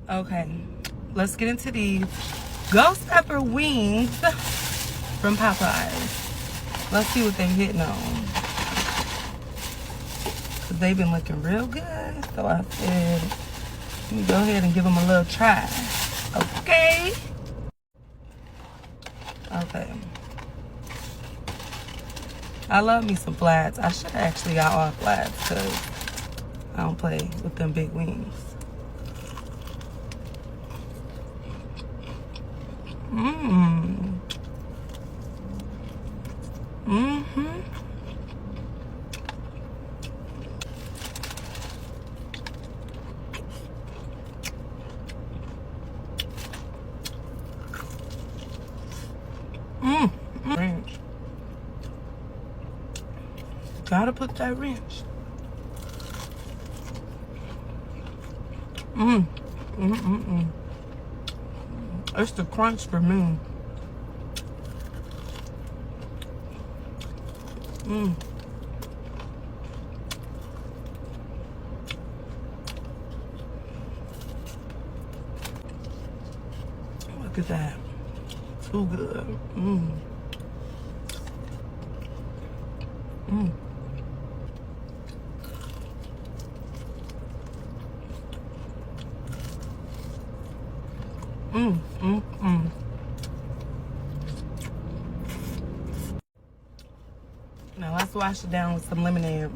Okay, let's get into these ghost pepper wings from Popeyes. Let's see what they're hitting on. Cause they've been looking real good. So I said, let me go ahead and give them a little try. Okay. Okay. I love me some flats. I should have actually got all flats because I don't play with them big wings. Mmm. Mm-hmm. Wrench. Gotta put that wrench. It's the crunch for me. Look at that. Too good. Now let's wash it down with some lemonade.